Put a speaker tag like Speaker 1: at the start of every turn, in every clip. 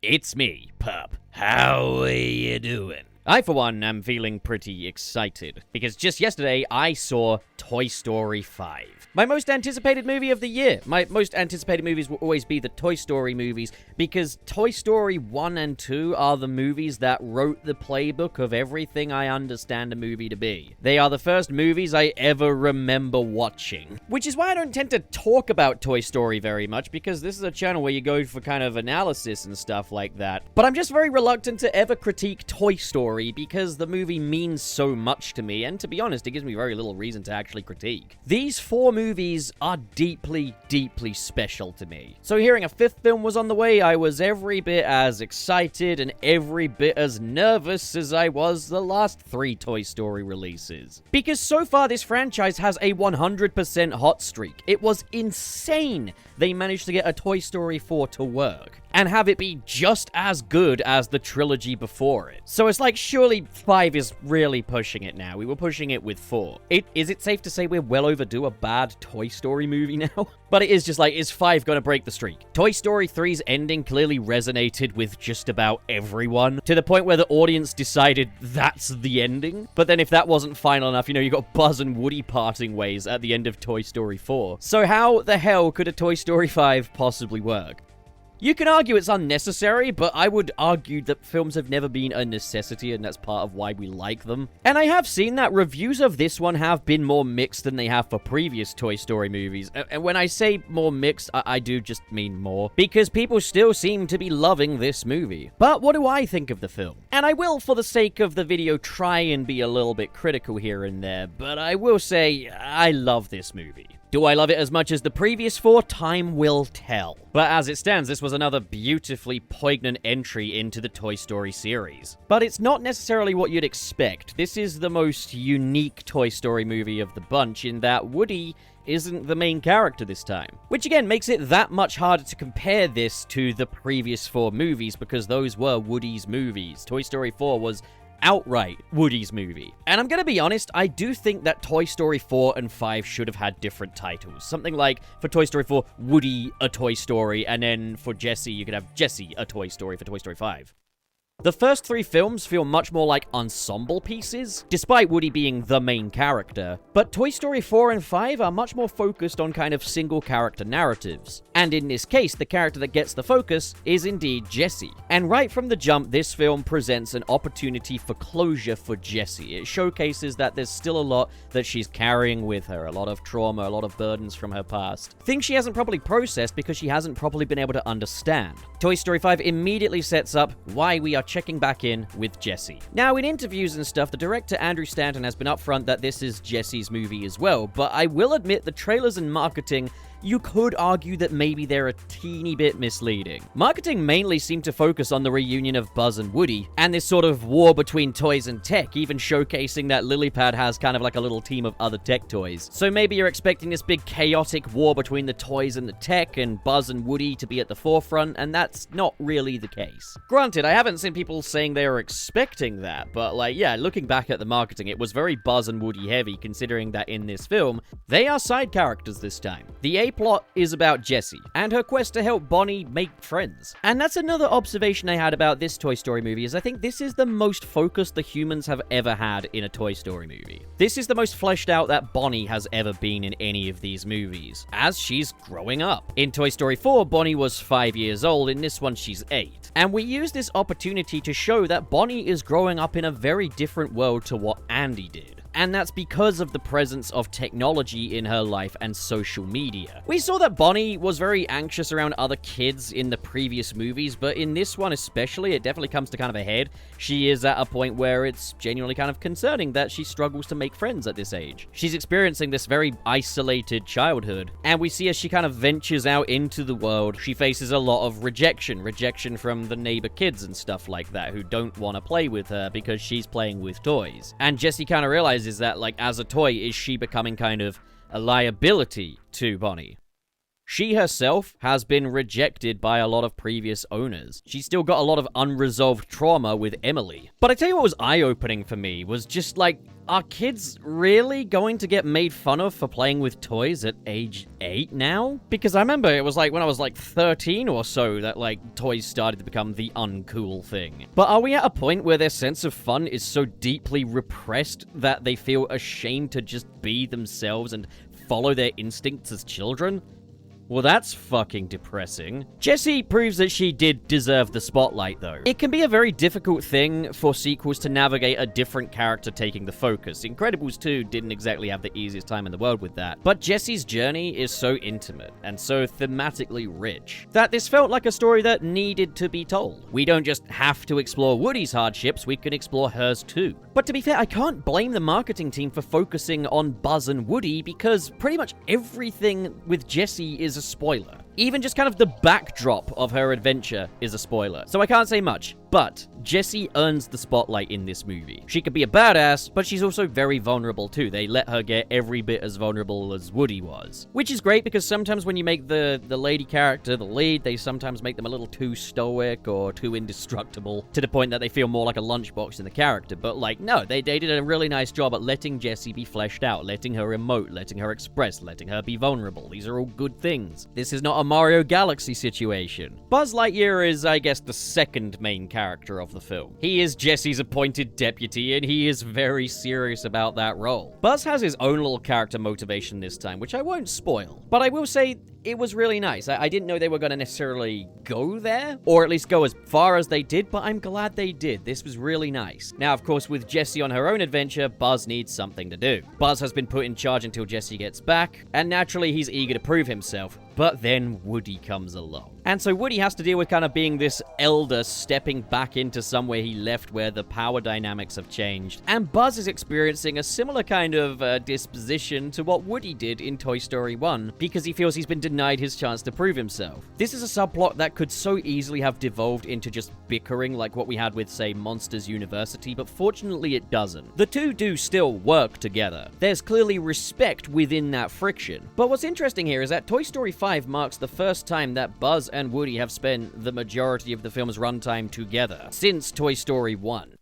Speaker 1: It's me, Pup. How are you doing? I, for one, am feeling pretty excited, because just yesterday I saw Toy Story 5. My most anticipated movie of the year. My most anticipated movies will always be the Toy Story movies, because Toy Story 1 and 2 are the movies that wrote the playbook of everything I understand a movie to be. They are the first movies I ever remember watching. Which is why I don't tend to talk about Toy Story very much, because this is a channel where you go for kind of analysis and stuff like that. But I'm just very reluctant to ever critique Toy Story, because the movie means so much to me, and to be honest, it gives me very little reason to actually critique. These four movies are deeply, deeply special to me. So hearing a fifth film was on the way, I was every bit as excited and every bit as nervous as I was the last three Toy Story releases. Because so far this franchise has a 100% hot streak. It was insane they managed to get a Toy Story 4 to work, and have it be just as good as the trilogy before it. So it's like, surely 5 is really pushing it now. We were pushing it with 4. Is it safe to say we're well overdue a bad Toy Story movie now? But it is just like, is 5 gonna break the streak? Toy Story 3's ending clearly resonated with just about everyone, to the point where the audience decided that's the ending. But then if that wasn't final enough, you got Buzz and Woody parting ways at the end of Toy Story 4. So how the hell could a Toy Story 5 possibly work? You can argue it's unnecessary, but I would argue that films have never been a necessity, and that's part of why we like them. And I have seen that reviews of this one have been more mixed than they have for previous Toy Story movies. And when I say more mixed, I do just mean more, because people still seem to be loving this movie. But what do I think of the film? And I will, for the sake of the video, try and be a little bit critical here and there, but I will say I love this movie. Do I love it as much as the previous 4? Time will tell. But as it stands, this was another beautifully poignant entry into the Toy Story series. But it's not necessarily what you'd expect. This is the most unique Toy Story movie of the bunch, in that Woody isn't the main character this time. Which again makes it that much harder to compare this to the previous 4 movies, because those were Woody's movies. Toy Story 4 was outright Woody's movie. And I'm gonna be honest, I do think that Toy Story 4 and 5 should have had different titles. Something like, for Toy Story 4, Woody a Toy Story, and then for Jessie, you could have Jessie a Toy Story for Toy Story 5. The first 3 films feel much more like ensemble pieces, despite Woody being the main character, but Toy Story 4 and 5 are much more focused on kind of single character narratives. And in this case, the character that gets the focus is indeed Jessie. And right from the jump, this film presents an opportunity for closure for Jessie. It showcases that there's still a lot that she's carrying with her, a lot of trauma, a lot of burdens from her past. Things she hasn't properly processed because she hasn't properly been able to understand. Toy Story 5 immediately sets up why we are checking back in with Jessie. Now, in interviews and stuff, the director Andrew Stanton has been upfront that this is Jessie's movie as well, but I will admit the trailers and marketing, you could argue that maybe they're a teeny bit misleading. Marketing mainly seemed to focus on the reunion of Buzz and Woody, and this sort of war between toys and tech, even showcasing that Lilypad has kind of like a little team of other tech toys. So maybe you're expecting this big chaotic war between the toys and the tech, and Buzz and Woody to be at the forefront, and that's not really the case. Granted, I haven't seen people saying they were expecting that, but looking back at the marketing, it was very Buzz and Woody heavy, considering that in this film, they are side characters this time. The plot is about Jessie and her quest to help Bonnie make friends. And that's another observation I had about this Toy Story movie, is I think this is the most focused the humans have ever had in a Toy Story movie. This is the most fleshed out that Bonnie has ever been in any of these movies, as she's growing up. In Toy Story 4, Bonnie was 5 years old, in this one she's 8. And we use this opportunity to show that Bonnie is growing up in a very different world to what Andy did. And that's because of the presence of technology in her life and social media. We saw that Bonnie was very anxious around other kids in the previous movies, but in this one especially, it definitely comes to kind of a head. She is at a point where it's genuinely kind of concerning that she struggles to make friends at this age. She's experiencing this very isolated childhood, and we see as she kind of ventures out into the world, she faces a lot of rejection from the neighbor kids and stuff like that, who don't want to play with her because she's playing with toys. And Jessie kind of realizes that, as a toy, is she becoming kind of a liability to Bonnie? She herself has been rejected by a lot of previous owners. She's still got a lot of unresolved trauma with Emily. But I tell you what was eye-opening for me was just like, are kids really going to get made fun of for playing with toys at age 8 now? Because I remember it was like when I was like 13 or so that like toys started to become the uncool thing. But are we at a point where their sense of fun is so deeply repressed that they feel ashamed to just be themselves and follow their instincts as children? Well, that's fucking depressing. Jessie proves that she did deserve the spotlight, though. It can be a very difficult thing for sequels to navigate a different character taking the focus. Incredibles 2 didn't exactly have the easiest time in the world with that. But Jessie's journey is so intimate and so thematically rich that this felt like a story that needed to be told. We don't just have to explore Woody's hardships, we can explore hers too. But to be fair, I can't blame the marketing team for focusing on Buzz and Woody because pretty much everything with Jessie is a spoiler. Even just kind of the backdrop of her adventure is a spoiler. So I can't say much, but Jessie earns the spotlight in this movie. She could be a badass, but she's also very vulnerable too. They let her get every bit as vulnerable as Woody was. Which is great because sometimes when you make the lady character the lead, they sometimes make them a little too stoic or too indestructible to the point that they feel more like a lunchbox than the character. But like, no, they did a really nice job at letting Jessie be fleshed out, letting her emote, letting her express, letting her be vulnerable. These are all good things. This is not a Mario Galaxy situation. Buzz Lightyear is, I guess, the second main character of the film. He is Jessie's appointed deputy, and he is very serious about that role. Buzz has his own little character motivation this time, which I won't spoil. But I will say, it was really nice. I didn't know they were going to necessarily go there, or at least go as far as they did, but I'm glad they did. This was really nice. Now, of course, with Jessie on her own adventure, Buzz needs something to do. Buzz has been put in charge until Jessie gets back, and naturally, he's eager to prove himself. But then Woody comes along. And so Woody has to deal with kind of being this elder stepping back into somewhere he left where the power dynamics have changed. And Buzz is experiencing a similar kind of disposition to what Woody did in Toy Story 1 because he feels he's been denied his chance to prove himself. This is a subplot that could so easily have devolved into just bickering like what we had with, say, Monsters University, but fortunately it doesn't. The two do still work together. There's clearly respect within that friction. But what's interesting here is that Toy Story 5 marks the first time that Buzz and Woody have spent the majority of the film's runtime together, since Toy Story 1.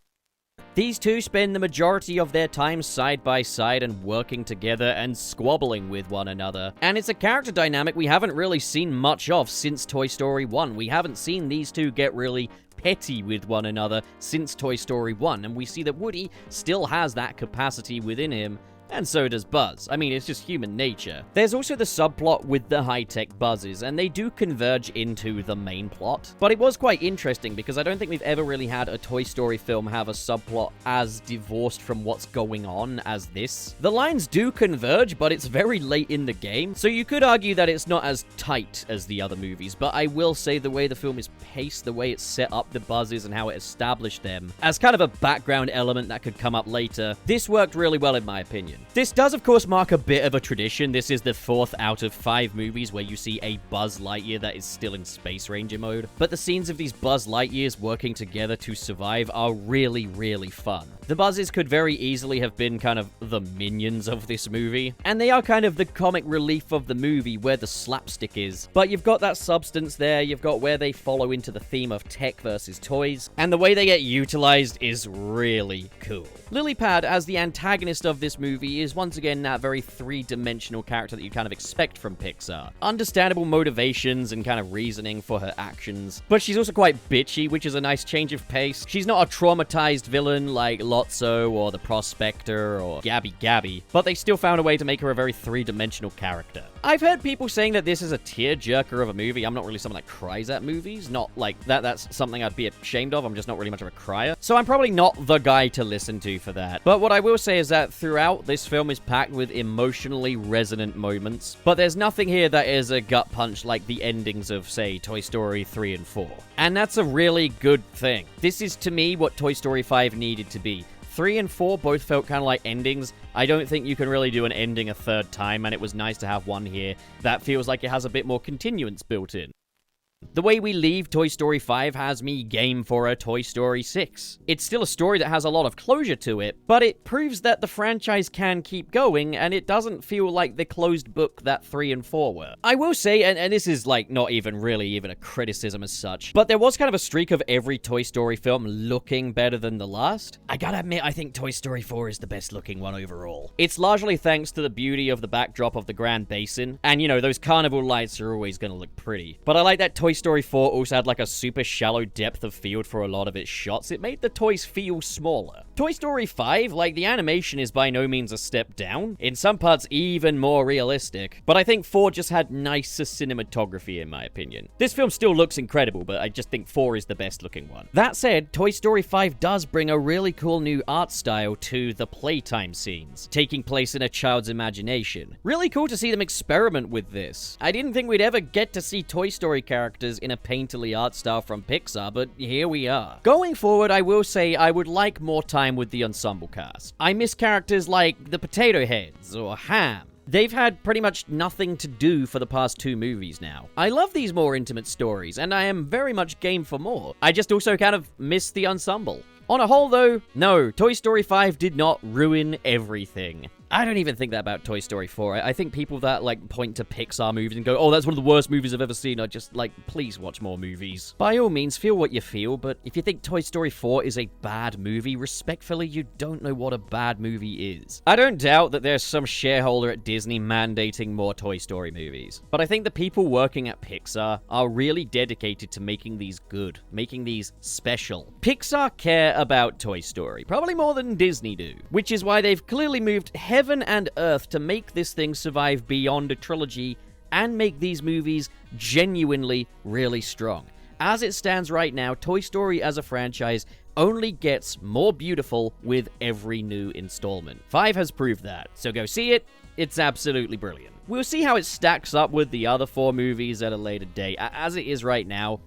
Speaker 1: These two spend the majority of their time side by side and working together and squabbling with one another. And it's a character dynamic we haven't really seen much of since Toy Story 1. We haven't seen these two get really petty with one another since Toy Story 1, and we see that Woody still has that capacity within him. And so does Buzz. I mean, it's just human nature. There's also the subplot with the high-tech Buzzes, and they do converge into the main plot. But it was quite interesting because I don't think we've ever really had a Toy Story film have a subplot as divorced from what's going on as this. The lines do converge, but it's very late in the game, so you could argue that it's not as tight as the other movies, but I will say the way the film is paced, the way it set up the Buzzes and how it established them as kind of a background element that could come up later, this worked really well in my opinion. This does, of course, mark a bit of a tradition. This is the 4th out of 5 movies where you see a Buzz Lightyear that is still in Space Ranger mode. But the scenes of these Buzz Lightyears working together to survive are really, really fun. The Buzzes could very easily have been kind of the minions of this movie, and they are kind of the comic relief of the movie where the slapstick is. But you've got that substance there, you've got where they follow into the theme of tech versus toys, and the way they get utilized is really cool. Lilypad, as the antagonist of this movie, is once again that very three-dimensional character that you kind of expect from Pixar. Understandable motivations and kind of reasoning for her actions, but she's also quite bitchy, which is a nice change of pace. She's not a traumatized villain like Lotso or the Prospector or Gabby, but they still found a way to make her a very three-dimensional character. I've heard people saying that this is a tearjerker of a movie. I'm not really someone that cries at movies. Not like that's something I'd be ashamed of. I'm just not really much of a crier. So I'm probably not the guy to listen to for that. But what I will say is that throughout, this film is packed with emotionally resonant moments. But there's nothing here that is a gut punch like the endings of, say, Toy Story 3 and 4. And that's a really good thing. This is, to me, what Toy Story 5 needed to be. 3 and 4 both felt kind of like endings. I don't think you can really do an ending a third time, and it was nice to have one here that feels like it has a bit more continuance built in. The way we leave Toy Story 5 has me game for a Toy Story 6. It's still a story that has a lot of closure to it, but it proves that the franchise can keep going, and it doesn't feel like the closed book that 3 and 4 were. I will say, and this is like not even really even a criticism as such, but there was kind of a streak of every Toy Story film looking better than the last. I gotta admit, I think Toy Story 4 is the best looking one overall. It's largely thanks to the beauty of the backdrop of the Grand Basin, and you know, those carnival lights are always gonna look pretty. But I like that Toy Story 4 also had like a super shallow depth of field for a lot of its shots. It made the toys feel smaller. Toy Story 5, like, the animation is by no means a step down. In some parts, even more realistic. But I think 4 just had nicer cinematography, in my opinion. This film still looks incredible, but I just think 4 is the best looking one. That said, Toy Story 5 does bring a really cool new art style to the playtime scenes, taking place in a child's imagination. Really cool to see them experiment with this. I didn't think we'd ever get to see Toy Story characters in a painterly art style from Pixar, but here we are. Going forward, I will say I would like more time with the ensemble cast. I miss characters like the Potato Heads or Ham. They've had pretty much nothing to do for the past 2 movies now. I love these more intimate stories, and I am very much game for more. I just also kind of miss the ensemble. On a whole, though, no, Toy Story 5 did not ruin everything. I don't even think that about Toy Story 4. I think people that, like, point to Pixar movies and go, oh, that's one of the worst movies I've ever seen, are just, like, please watch more movies. By all means, feel what you feel, but if you think Toy Story 4 is a bad movie, respectfully, you don't know what a bad movie is. I don't doubt that there's some shareholder at Disney mandating more Toy Story movies, but I think the people working at Pixar are really dedicated to making these good, making these special. Pixar care about Toy Story, probably more than Disney do, which is why they've clearly moved heaven and earth to make this thing survive beyond a trilogy and make these movies genuinely really strong. As it stands right now, Toy Story as a franchise only gets more beautiful with every new installment. 5 has proved that, so go see it. It's absolutely brilliant. We'll see how it stacks up with the other 4 movies at a later date. As it is right now,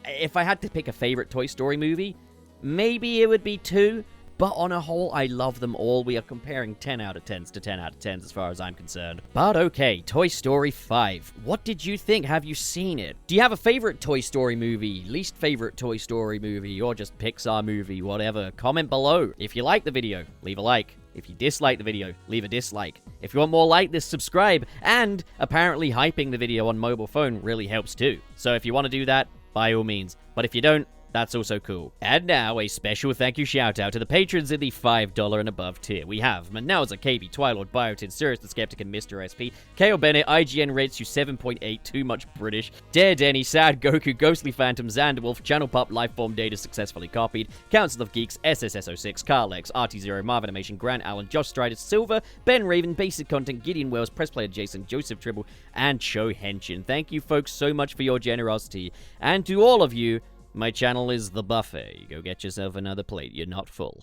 Speaker 1: if I had to pick a favorite Toy Story movie, maybe it would be 2. But on a whole, I love them all. We are comparing 10 out of 10s to 10 out of 10s as far as I'm concerned. But okay, Toy Story 5. What did you think? Have you seen it? Do you have a favorite Toy Story movie, least favorite Toy Story movie, or just Pixar movie, whatever? Comment below. If you like the video, leave a like. If you dislike the video, leave a dislike. If you want more like this, subscribe. And apparently hyping the video on mobile phone really helps too. So if you want to do that, by all means. But if you don't, that's also cool. And now, a special thank you shout out to the patrons in the $5 and above tier. We have Manelza, KB, Twilord, Biotin, Sirius the Skeptic, and Mr. SP. Kale Bennett, IGN rates you 7.8, too much British. Dare Denny, Sad Goku, Ghostly Phantom, Xanderwolf, Channel Pup, Lifeform Data successfully copied, Council of Geeks, SSS06, Carlex, RT0, Marv Animation, Grant Allen, Josh Strider, Silver, Ben Raven, Basic Content, Gideon Wells, Press Player Jason, Joseph Tribble, and Cho Henshin. Thank you folks so much for your generosity. And to all of you, my channel is The Buffet. Go get yourself another plate. You're not full.